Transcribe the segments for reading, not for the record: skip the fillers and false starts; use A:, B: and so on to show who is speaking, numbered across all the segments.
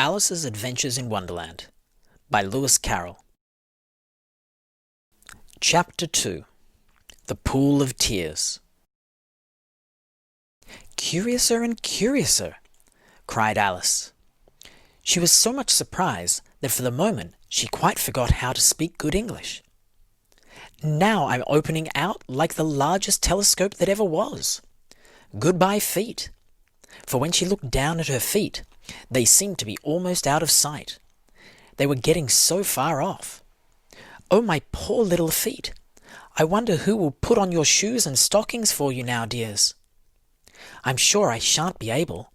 A: Alice's Adventures in Wonderland by Lewis Carroll. Chapter 2. The Pool of Tears. "Curiouser and curiouser," cried Alice. She was so much surprised that for the moment she quite forgot how to speak good English. "Now I'm opening out like the largest telescope that ever was. Goodbye feet." For when she looked down at her feet, they seemed to be almost out of sight. They were getting so far off. "Oh, my poor little feet! I wonder who will put on your shoes and stockings for you now, dears. I'm sure I shan't be able.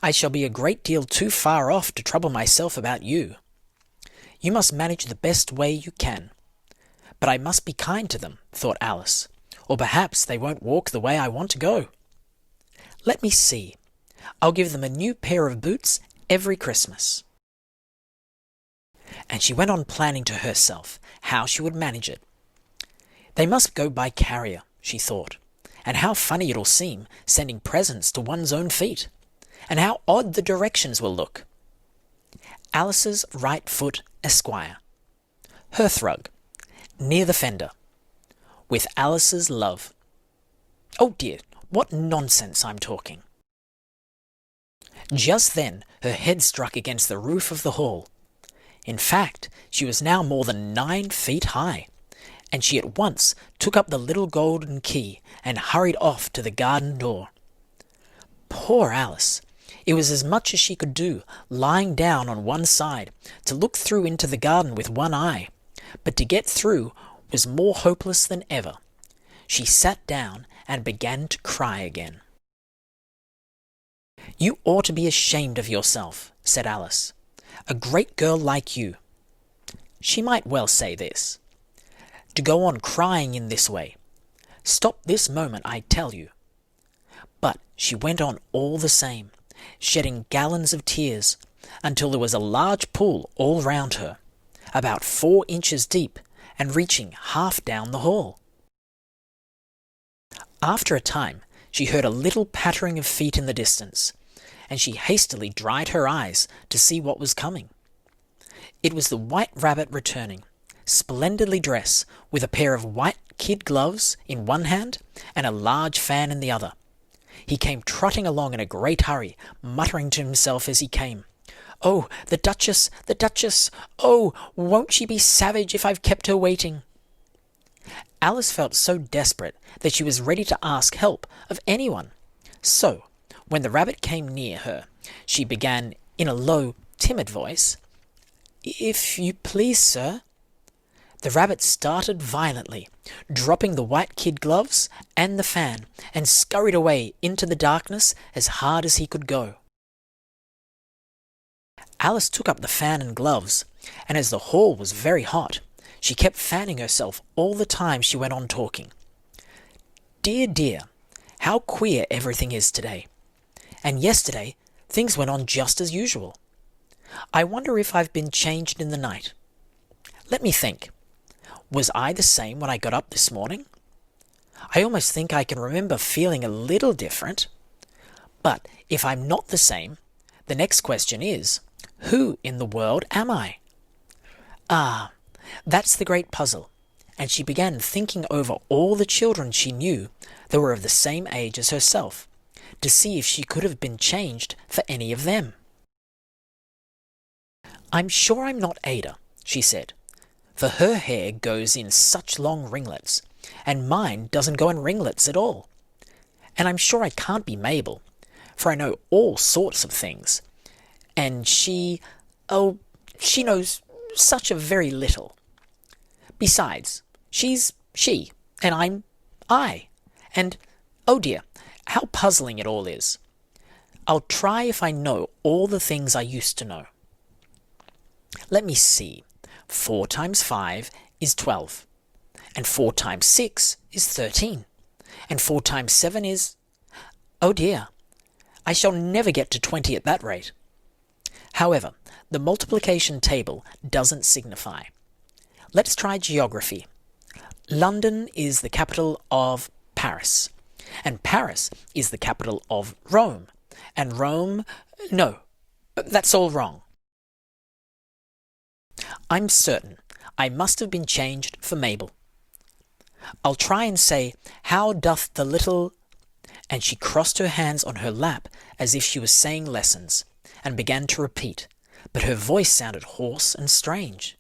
A: I shall be a great deal too far off to trouble myself about you. You must manage the best way you can. But I must be kind to them," thought Alice, "or perhaps they won't walk the way I want to go. Let me see. I'll give them a new pair of boots every Christmas." And she went on planning to herself how she would manage it. They must go by carrier, she thought, and how funny it'll seem sending presents to one's own feet, and how odd the directions will look. Alice's right foot, Esquire. Hearthrug, near the fender. With Alice's love. Oh dear, what nonsense I'm talking. Just then her head struck against the roof of the hall. In fact, she was now more than 9 feet high, and she at once took up the little golden key and hurried off to the garden door. Poor Alice! It was as much as she could do, lying down on one side, to look through into the garden with one eye, but to get through was more hopeless than ever. She sat down and began to cry again. "You ought to be ashamed of yourself," said Alice. "A great girl like you." She might well say this. "To go on crying in this way. Stop this moment, I tell you." But she went on all the same, shedding gallons of tears, until there was a large pool all round her, about 4 inches deep and reaching half down the hall. After a time, she heard a little pattering of feet in the distance, and she hastily dried her eyes to see what was coming. It was the White Rabbit returning, splendidly dressed, with a pair of white kid gloves in one hand and a large fan in the other. He came trotting along in a great hurry, muttering to himself as he came, "Oh, the Duchess, the Duchess! Oh, won't she be savage if I've kept her waiting?" Alice felt so desperate that she was ready to ask help of anyone. So, when the rabbit came near her, she began in a low, timid voice, "If you please, sir." The rabbit started violently, dropping the white kid gloves and the fan, and scurried away into the darkness as hard as he could go. Alice took up the fan and gloves, and as the hall was very hot, she kept fanning herself all the time she went on talking. "Dear, dear, how queer everything is today. And yesterday, things went on just as usual. I wonder if I've been changed in the night. Let me think. Was I the same when I got up this morning? I almost think I can remember feeling a little different. But if I'm not the same, the next question is, who in the world am I? Ah, that's the great puzzle." And she began thinking over all the children she knew that were of the same age as herself, to see if she could have been changed for any of them. "I'm sure I'm not Ada," she said, "for her hair goes in such long ringlets, and mine doesn't go in ringlets at all. And I'm sure I can't be Mabel, for I know all sorts of things. And she knows such a very little. Besides, she's she, and I'm I. And, oh dear, how puzzling it all is. I'll try if I know all the things I used to know. Let me see. 4 times 5 is 12, and 4 times 6 is 13, and 4 times 7 is... Oh dear, I shall never get to 20 at that rate. However, the multiplication table doesn't signify. Let's try geography. London is the capital of Paris, and Paris is the capital of Rome, and Rome... No, That's all wrong. I'm certain I must have been changed for Mabel. I'll try and say, how doth the little—" And she crossed her hands on her lap as if she was saying lessons, and began to repeat, but her voice sounded hoarse and strange,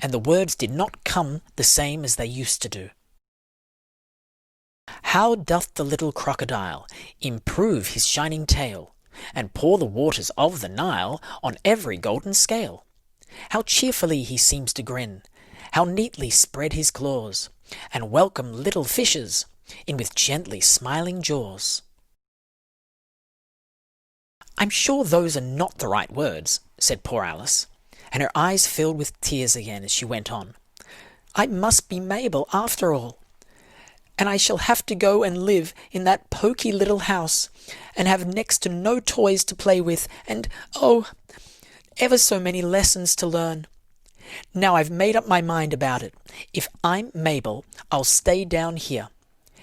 A: and the words did not come the same as they used to do. How doth the little crocodile improve his shining tail, and pour the waters of the Nile on every golden scale? How cheerfully he seems to grin, how neatly spread his claws, and welcome little fishes in with gently smiling jaws. I'm sure those are not the right words, said poor Alice, and her eyes filled with tears again as she went on. I must be Mabel after all, and I shall have to go and live in that poky little house, and have next to no toys to play with, and, oh, ever so many lessons to learn. Now I've made up my mind about it. If I'm Mabel, I'll stay down here.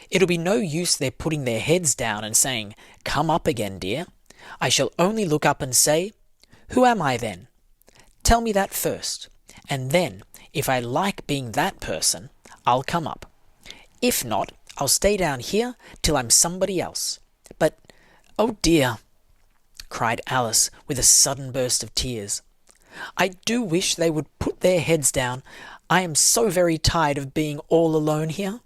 A: It'll be no use their putting their heads down and saying, "Come up again, dear." I shall only look up and say, "Who am I then? Tell me that first, and then, if I like being that person, I'll come up. If not, I'll stay down here till I'm somebody else. But, oh dear," cried Alice with a sudden burst of tears, "I do wish they would put their heads down. I am so very tired of being all alone here."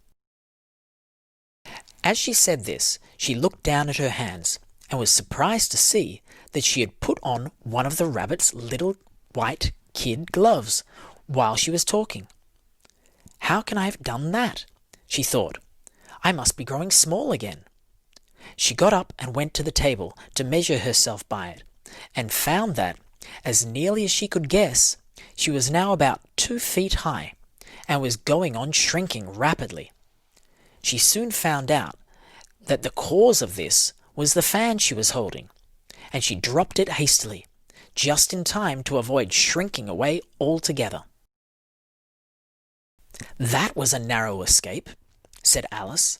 A: As she said this, she looked down at her hands, and was surprised to see that she had put on one of the rabbit's little white kid gloves while she was talking. "How can I have done that?" she thought. "I must be growing small again." She got up and went to the table to measure herself by it, and found that, as nearly as she could guess, she was now about 2 feet high, and was going on shrinking rapidly. She soon found out that the cause of this was the fan she was holding, and she dropped it hastily, just in time to avoid shrinking away altogether. "That was a narrow escape," said Alice,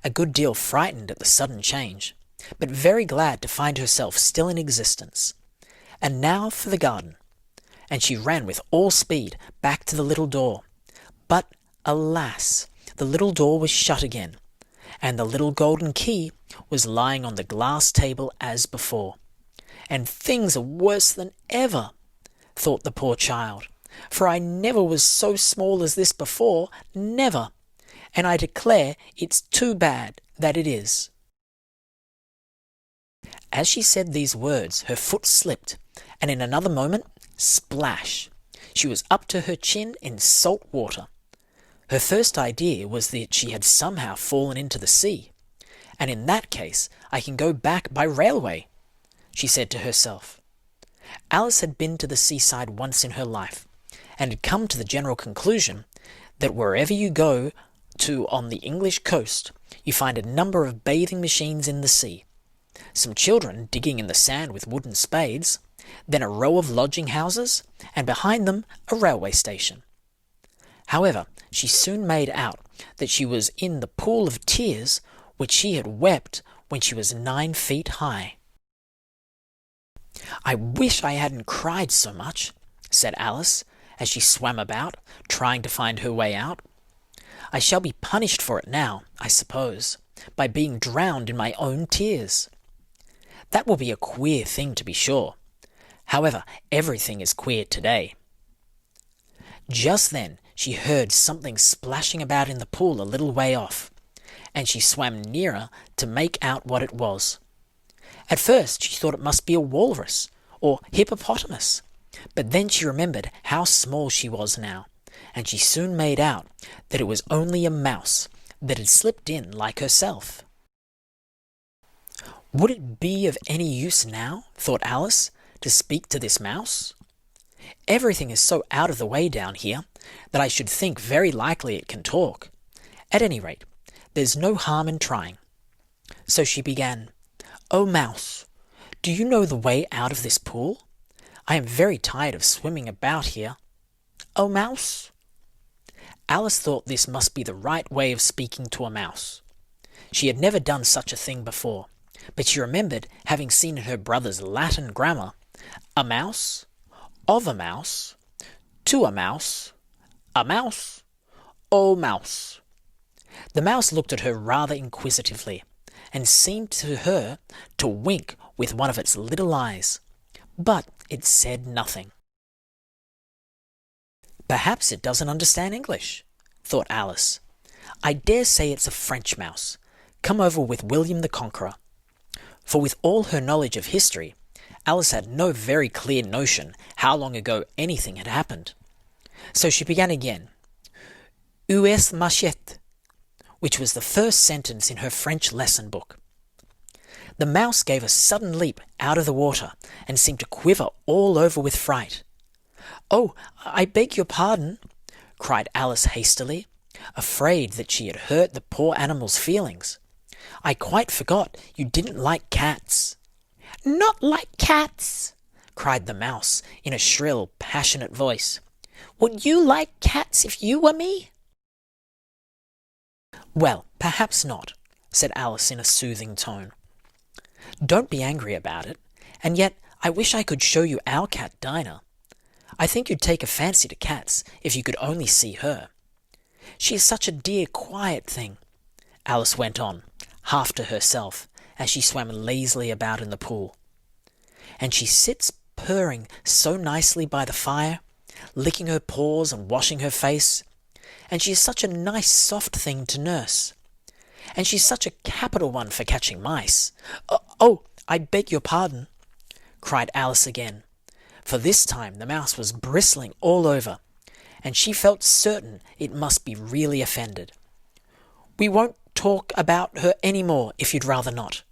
A: a good deal frightened at the sudden change, but very glad to find herself still in existence. "And now for the garden." And she ran with all speed back to the little door. But, alas, the little door was shut again, and the little golden key was lying on the glass table as before. "And things are worse than ever," thought the poor child, "for I never was so small as this before, never, and I declare it's too bad that it is." As she said these words, her foot slipped, and in another moment, splash! She was up to her chin in salt water. Her first idea was that she had somehow fallen into the sea, and in that case I can go back by railway, she said to herself. Alice had been to the seaside once in her life, and had come to the general conclusion that wherever you go to on the English coast, you find a number of bathing machines in the sea, some children digging in the sand with wooden spades, then a row of lodging houses, and behind them a railway station. However, she soon made out that she was in the pool of tears which she had wept when she was 9 feet high. "I wish I hadn't cried so much," said Alice, as she swam about, trying to find her way out. "I shall be punished for it now, I suppose, by being drowned in my own tears. That will be a queer thing, to be sure. However, everything is queer today." Just then she heard something splashing about in the pool a little way off, and she swam nearer to make out what it was. At first she thought it must be a walrus or hippopotamus, but then she remembered how small she was now, and she soon made out that it was only a mouse that had slipped in like herself. Would it be of any use now, thought Alice, to speak to this mouse? Everything is so out of the way down here that I should think very likely it can talk. At any rate, there's no harm in trying. So she began, "Oh, mouse, do you know the way out of this pool? I am very tired of swimming about here. Oh, mouse." Alice thought this must be the right way of speaking to a mouse. She had never done such a thing before, but she remembered having seen in her brother's Latin grammar A mouse, of a mouse, to a mouse, oh mouse. The mouse looked at her rather inquisitively, and seemed to her to wink with one of its little eyes, but it said nothing. Perhaps it doesn't understand English, thought Alice. I dare say it's a French mouse, come over with William the Conqueror. For with all her knowledge of history, Alice had no very clear notion how long ago anything had happened. So she began again. Où est machette? Which was the first sentence in her French lesson book. The mouse gave a sudden leap out of the water and seemed to quiver all over with fright. "Oh, I beg your pardon," cried Alice hastily, afraid that she had hurt the poor animal's feelings. "I quite forgot you didn't like cats." "Not like cats!" cried the mouse in a shrill, passionate voice. "Would you like cats if you were me?" "Well, perhaps not," said Alice in a soothing tone. "Don't be angry about it, and yet I wish I could show you our cat Dinah. I think you'd take a fancy to cats if you could only see her. She is such a dear, quiet thing," Alice went on, half to herself, as she swam lazily about in the pool. "And she sits purring so nicely by the fire, licking her paws and washing her face, and she is such a nice soft thing to nurse. And she's such a capital one for catching mice. Oh, I beg your pardon," cried Alice again, for this time the mouse was bristling all over, and she felt certain it must be really offended. "We won't talk about her any more if you'd rather not."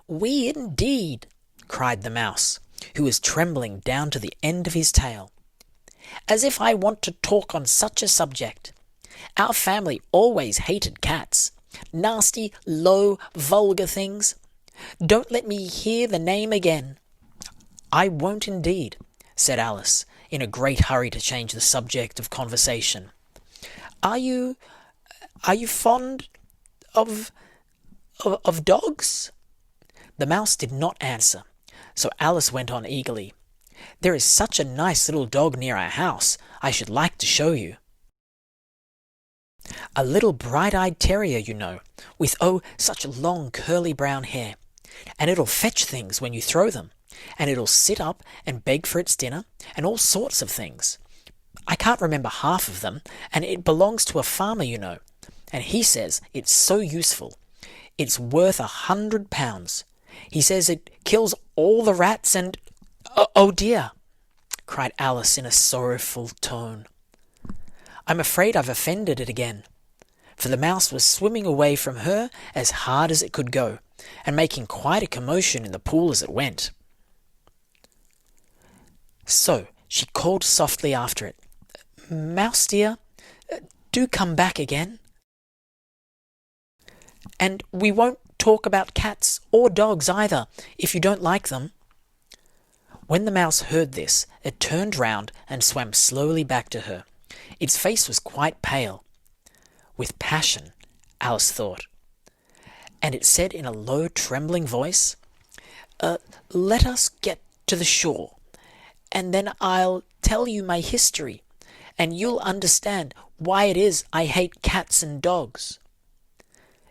A: "We indeed," cried the mouse, who was trembling down to the end of his tail. "As if I want to talk on such a subject. Our family always hated cats. Nasty, low, vulgar things. Don't let me hear the name again." "I won't indeed," said Alice, in a great hurry to change the subject of conversation. Are you fond of dogs?" The mouse did not answer, so Alice went on eagerly. "There is such a nice little dog near our house, I should like to show you. A little bright-eyed terrier, you know, with such long curly brown hair, and it'll fetch things when you throw them, and it'll sit up and beg for its dinner, and all sorts of things. I can't remember half of them, and it belongs to a farmer, you know, and he says it's so useful. It's worth £100. He says it kills all the rats and—" Oh dear," cried Alice in a sorrowful tone. "I'm afraid I've offended it again," for the mouse was swimming away from her as hard as it could go, and making quite a commotion in the pool as it went. So she called softly after it, "Mouse dear, do come back again. And we won't talk about cats or dogs either, if you don't like them." When the mouse heard this, it turned round and swam slowly back to her. Its face was quite pale, with passion, Alice thought, and it said in a low, trembling voice, "Let us get to the shore, and then I'll tell you my history, and you'll understand why it is I hate cats and dogs."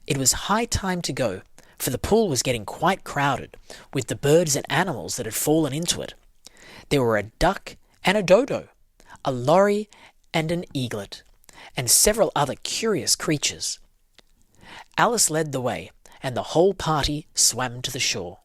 A: It was high time to go, for the pool was getting quite crowded with the birds and animals that had fallen into it. There were a duck and a dodo, a lorry and an eaglet, and several other curious creatures. Alice led the way, and the whole party swam to the shore.